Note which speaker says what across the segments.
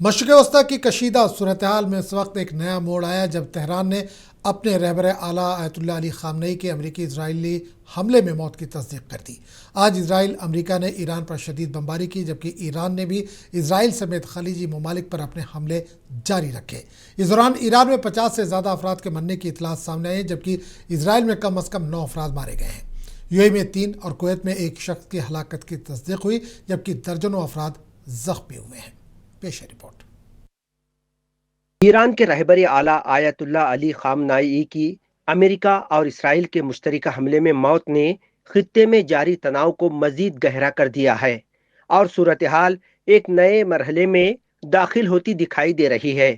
Speaker 1: مشرق وسطی کی کشیدہ صورتحال میں اس وقت ایک نیا موڑ آیا جب تہران نے اپنے رہبر اعلیٰ آیت اللہ علی خامنئی کے امریکی اسرائیلی حملے میں موت کی تصدیق کر دی۔ آج اسرائیل امریکہ نے ایران پر شدید بمباری کی، جبکہ ایران نے بھی اسرائیل سمیت خلیجی ممالک پر اپنے حملے جاری رکھے۔ اس دوران ایران میں 50 سے زیادہ افراد کے مرنے کی اطلاعات سامنے آئی، جبکہ اسرائیل میں کم از کم 9 افراد مارے گئے ہیں۔ یو اے میں 3 اور کویت میں 1 شخص کی ہلاکت کی تصدیق ہوئی، جبکہ درجنوں افراد زخمی ہوئے ہیں۔ پیش ہے رپورٹ۔
Speaker 2: ایران کے رہبر اعلیٰ آیت اللہ علی خامنئی کی امریکہ اور اسرائیل کے مشترکہ حملے میں موت نے خطے میں جاری تناؤ کو مزید گہرا کر دیا ہے اور صورتحال ایک نئے مرحلے میں داخل ہوتی دکھائی دے رہی ہے۔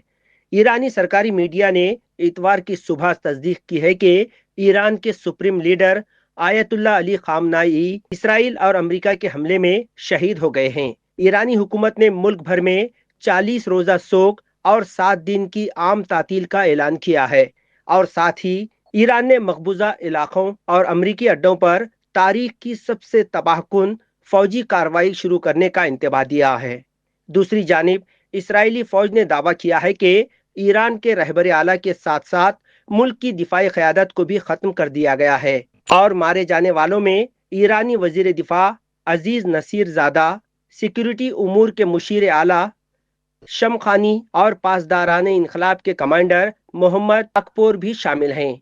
Speaker 2: ایرانی سرکاری میڈیا نے اتوار کی صبح تصدیق کی ہے کہ ایران کے سپریم لیڈر آیت اللہ علی خامنئی اسرائیل اور امریکہ کے حملے میں شہید ہو گئے ہیں۔ ایرانی حکومت نے ملک بھر میں 40 روزہ سوگ اور 7 دن کی عام تعطیل کا اعلان کیا ہے، اور ساتھ ہی ایران نے مقبوضہ علاقوں اور امریکی اڈوں پر تاریخ کی سب سے تباہ کن فوجی کارروائی شروع کرنے کا انتباہ دیا ہے۔ دوسری جانب اسرائیلی فوج نے دعویٰ کیا ہے کہ ایران کے رہبر اعلیٰ کے ساتھ ساتھ ملک کی دفاعی قیادت کو بھی ختم کر دیا گیا ہے، اور مارے جانے والوں میں ایرانی وزیر دفاع عزیز نصیر زادہ، سیکیورٹی امور کے مشیر اعلیٰ شمخانی اور پاسداران انقلاب کے کمانڈر محمد اکپور بھی شامل ہیں۔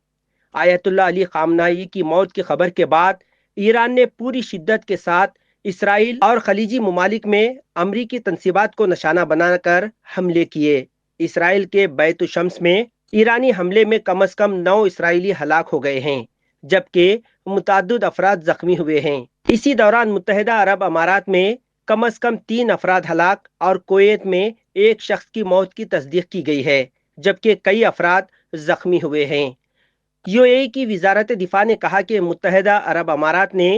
Speaker 2: آیت اللہ علی خامنئی کی موت کی خبر کے بعد ایران نے پوری شدت کے ساتھ اسرائیل اور خلیجی ممالک میں امریکی تنصیبات کو نشانہ بنا کر حملے کیے۔ اسرائیل کے بیت الشمس میں ایرانی حملے میں کم از کم 9 اسرائیلی ہلاک ہو گئے ہیں، جبکہ متعدد افراد زخمی ہوئے ہیں۔ اسی دوران متحدہ عرب امارات میں کم از کم 3 افراد ہلاک اور کویت میں 1 شخص کی موت کی تصدیق کی گئی ہے، جبکہ کئی افراد زخمی ہوئے ہیں۔ یو اے کی وزارت دفاع نے کہا کہ متحدہ عرب امارات نے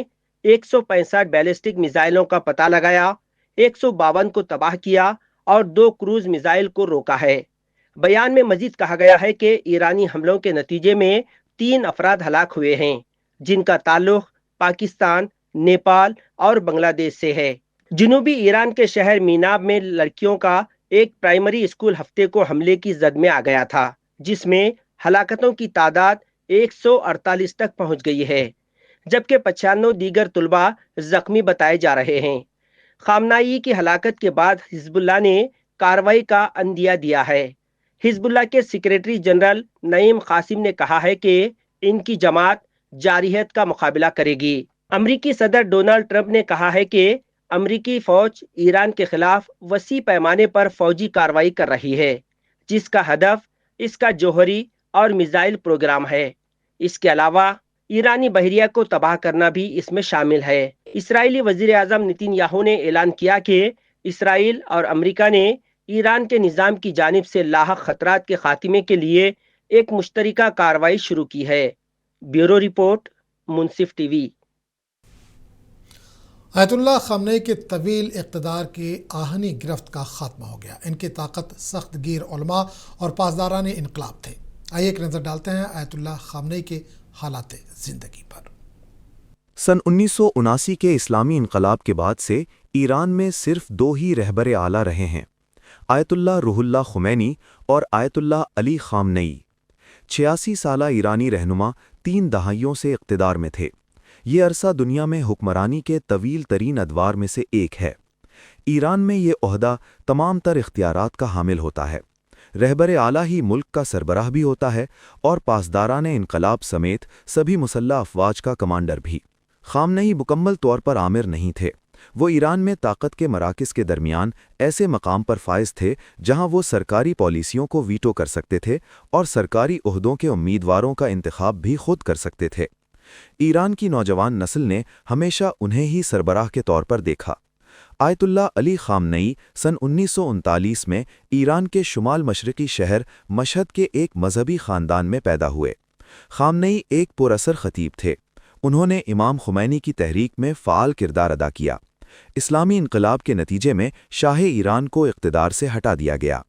Speaker 2: 165 بیلسٹک میزائلوں کا پتہ لگایا، 152 کو تباہ کیا اور 2 کروز میزائل کو روکا ہے۔ بیان میں مزید کہا گیا ہے کہ ایرانی حملوں کے نتیجے میں 3 افراد ہلاک ہوئے ہیں، جن کا تعلق پاکستان، نیپال اور بنگلہ دیش سے ہے۔ جنوبی ایران کے شہر میناب میں لڑکیوں کا ایک پرائمری اسکول ہفتے کو حملے کی زد میں آ گیا تھا، جس میں ہلاکتوں کی تعداد 148 تک پہنچ گئی ہے، جبکہ 95 دیگر طلباء زخمی بتائے جا رہے ہیں۔ خامنئی کی ہلاکت کے بعد حزب اللہ نے کارروائی کا عندیہ دیا ہے۔ حزب اللہ کے سیکریٹری جنرل نعیم قاسم نے کہا ہے کہ ان کی جماعت جارحیت کا مقابلہ کرے گی۔ امریکی صدر ڈونلڈ ٹرمپ نے کہا ہے کہ امریکی فوج ایران کے خلاف وسیع پیمانے پر فوجی کارروائی کر رہی ہے، جس کا ہدف اس کا جوہری اور میزائل پروگرام ہے۔ اس کے علاوہ ایرانی بحریہ کو تباہ کرنا بھی اس میں شامل ہے۔ اسرائیلی وزیر اعظم نیتن یاہو نے اعلان کیا کہ اسرائیل اور امریکہ نے ایران کے نظام کی جانب سے لاحق خطرات کے خاتمے کے لیے ایک مشترکہ کارروائی شروع کی ہے۔ بیورو رپورٹ، منصف ٹی وی۔
Speaker 1: آیت اللہ خامنئی کے طویل اقتدار کی آہنی گرفت کا خاتمہ ہو گیا۔ ان کی طاقت سخت گیر علماء اور پاسداران انقلاب تھے۔ آئیے ایک نظر ڈالتے ہیں آیت اللہ خامنئی کے حالات زندگی پر۔
Speaker 3: سن 1979 کے اسلامی انقلاب کے بعد سے ایران میں صرف 2 ہی رہبر اعلیٰ رہے ہیں، آیت اللہ روح اللہ خمینی اور آیت اللہ علی خامنئی۔ 86 سالہ ایرانی رہنما 3 دہائیوں سے اقتدار میں تھے۔ یہ عرصہ دنیا میں حکمرانی کے طویل ترین ادوار میں سے ایک ہے۔ ایران میں یہ عہدہ تمام تر اختیارات کا حامل ہوتا ہے۔ رہبر اعلیٰ ہی ملک کا سربراہ بھی ہوتا ہے اور پاسداران انقلاب سمیت سبھی مسلح افواج کا کمانڈر بھی۔ خامنئی مکمل طور پر آمر نہیں تھے۔ وہ ایران میں طاقت کے مراکز کے درمیان ایسے مقام پر فائز تھے جہاں وہ سرکاری پالیسیوں کو ویٹو کر سکتے تھے اور سرکاری عہدوں کے امیدواروں کا انتخاب بھی خود کر سکتے تھے۔ ایران کی نوجوان نسل نے ہمیشہ انہیں ہی سربراہ کے طور پر دیکھا۔ آیت اللہ علی خامنئی سن 1939 میں ایران کے شمال مشرقی شہر مشہد کے ایک مذہبی خاندان میں پیدا ہوئے۔ خامنئی ایک پراثر خطیب تھے۔ انہوں نے امام خمینی کی تحریک میں فعال کردار ادا کیا۔ اسلامی انقلاب کے نتیجے میں شاہ ایران کو اقتدار سے ہٹا دیا گیا۔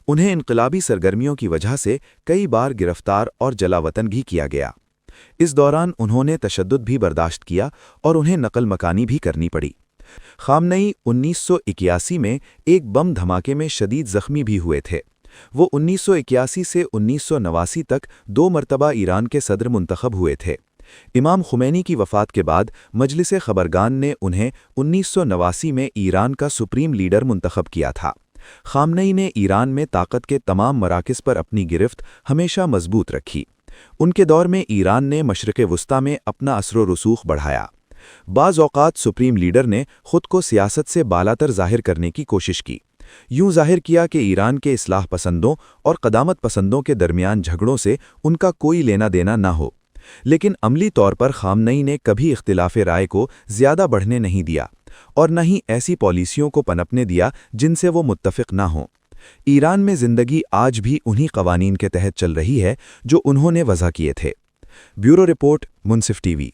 Speaker 3: انہیں انقلابی سرگرمیوں کی وجہ سے کئی بار گرفتار اور جلاوطن بھی کیا گیا۔ اس دوران انہوں نے تشدد بھی برداشت کیا اور انہیں نقل مکانی بھی کرنی پڑی۔ خامنئی 1981 میں ایک بم دھماکے میں شدید زخمی بھی ہوئے تھے۔ وہ 1981 سے 1989 تک 2 مرتبہ ایران کے صدر منتخب ہوئے تھے۔ امام خمینی کی وفات کے بعد مجلس خبرگان نے انہیں 1989 میں ایران کا سپریم لیڈر منتخب کیا تھا۔ خامنئی نے ایران میں طاقت کے تمام مراکز پر اپنی گرفت ہمیشہ مضبوط رکھی۔ ان کے دور میں ایران نے مشرق وسطیٰ میں اپنا اثر و رسوخ بڑھایا۔ بعض اوقات سپریم لیڈر نے خود کو سیاست سے بالاتر ظاہر کرنے کی کوشش کی۔ یوں ظاہر کیا کہ ایران کے اصلاح پسندوں اور قدامت پسندوں کے درمیان جھگڑوں سے ان کا کوئی لینا دینا نہ ہو۔ لیکن عملی طور پر خامنئی نے کبھی اختلاف رائے کو زیادہ بڑھنے نہیں دیا اور نہ ہی ایسی پالیسیوں کو پنپنے دیا جن سے وہ متفق نہ ہوں۔ ایران میں زندگی آج بھی انہی قوانین کے تحت چل رہی ہے جو انہوں نے وضع کیے تھے۔ بیورو رپورٹ، منصف ٹی وی۔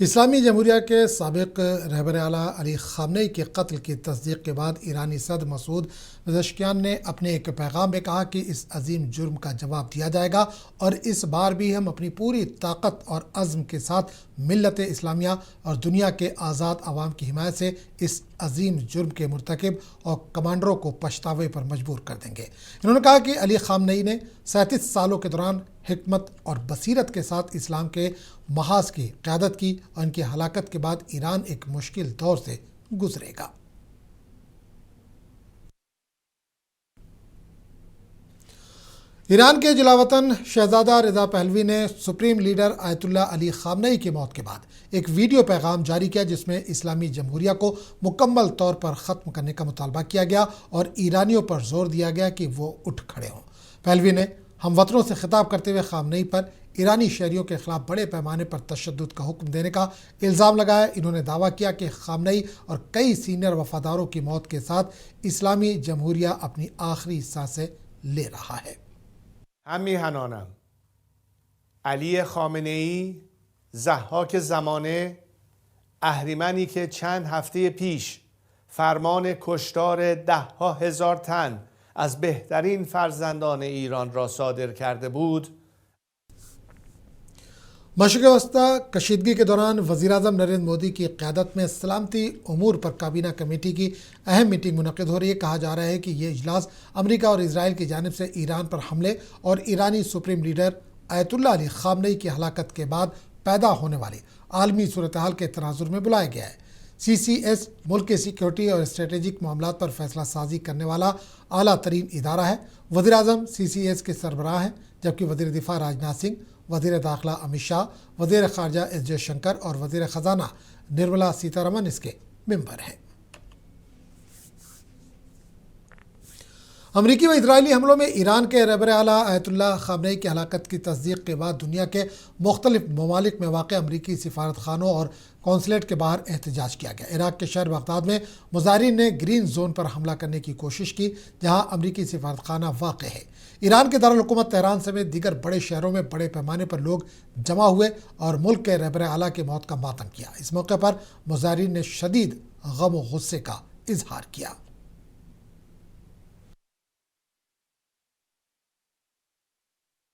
Speaker 1: اسلامی جمہوریہ کے سابق رہبر اعلیٰ علی خامنئی کے قتل کی تصدیق کے بعد ایرانی صدر مسعود پزشکیان نے اپنے ایک پیغام میں کہا کہ اس عظیم جرم کا جواب دیا جائے گا اور اس بار بھی ہم اپنی پوری طاقت اور عزم کے ساتھ ملت اسلامیہ اور دنیا کے آزاد عوام کی حمایت سے اس عظیم جرم کے مرتکب اور کمانڈروں کو پچھتاوے پر مجبور کر دیں گے۔ انہوں نے کہا کہ علی خامنئی نے 37 سالوں کے دوران حکمت اور بصیرت کے ساتھ اسلام کے محاذ کی قیادت کی اور ان کی ہلاکت کے بعد ایران ایک مشکل دور سے گزرے گا۔ ایران کے جلاوطن شہزادہ رضا پہلوی نے سپریم لیڈر آیت اللہ علی خامنئی کی موت کے بعد ایک ویڈیو پیغام جاری کیا جس میں اسلامی جمہوریہ کو مکمل طور پر ختم کرنے کا مطالبہ کیا گیا اور ایرانیوں پر زور دیا گیا کہ وہ اٹھ کھڑے ہوں۔ پہلوی نے ہم وطنوں سے خطاب کرتے ہوئے خامنئی پر ایرانی شہریوں کے خلاف بڑے پیمانے پر تشدد کا حکم دینے کا الزام لگایا۔ انہوں نے دعویٰ کیا کہ خامنئی اور کئی سینئر وفاداروں کی موت کے ساتھ اسلامی جمہوریہ اپنی آخری سانسیں لے رہا ہے۔
Speaker 4: همیهنانم علی خامنه ای ضحاک زمانه اهریمنی که چند هفته پیش فرمان کشتار 10,000 تن از بهترین فرزندان ایران را صادر کرده بود،
Speaker 1: مشرق وسطیٰ کشیدگی کے دوران وزیراعظم نریندر مودی کی قیادت میں سلامتی امور پر کابینہ کمیٹی کی اہم میٹنگ منعقد ہو رہی ہے۔ کہا جا رہا ہے کہ یہ اجلاس امریکہ اور اسرائیل کی جانب سے ایران پر حملے اور ایرانی سپریم لیڈر آیت اللہ علی خامنئی کی ہلاکت کے بعد پیدا ہونے والی عالمی صورتحال کے تناظر میں بلایا گیا ہے۔ CCS ملک کی سیکیورٹی اور اسٹریٹجک معاملات پر فیصلہ سازی کرنے والا اعلیٰ ترین ادارہ ہے۔ وزیراعظم CCS کے سربراہ ہیں جبکہ وزیر دفاع راجناتھ سنگھ، وزیر داخلہ امت شاہ، وزیر خارجہ ایس جے شنکر اور وزیر خزانہ نرملا سیتارمن اس کے ممبر ہیں۔ امریکی و اسرائیلی حملوں میں ایران کے رہبر اعلیٰ آیت اللہ خامنئی کی ہلاکت کی تصدیق کے بعد دنیا کے مختلف ممالک میں واقع امریکی سفارت خانوں اور قونصلیٹ کے باہر احتجاج کیا گیا۔ عراق کے شہر بغداد میں مظاہرین نے گرین زون پر حملہ کرنے کی کوشش کی جہاں امریکی سفارت خانہ واقع ہے۔ ایران کے دارالحکومت تہران سمیت دیگر بڑے شہروں میں بڑے پیمانے پر لوگ جمع ہوئے اور ملک کے رہبر اعلیٰ کی موت کا ماتم کیا۔ اس موقع پر مظاہرین نے شدید غم و غصے کا اظہار کیا۔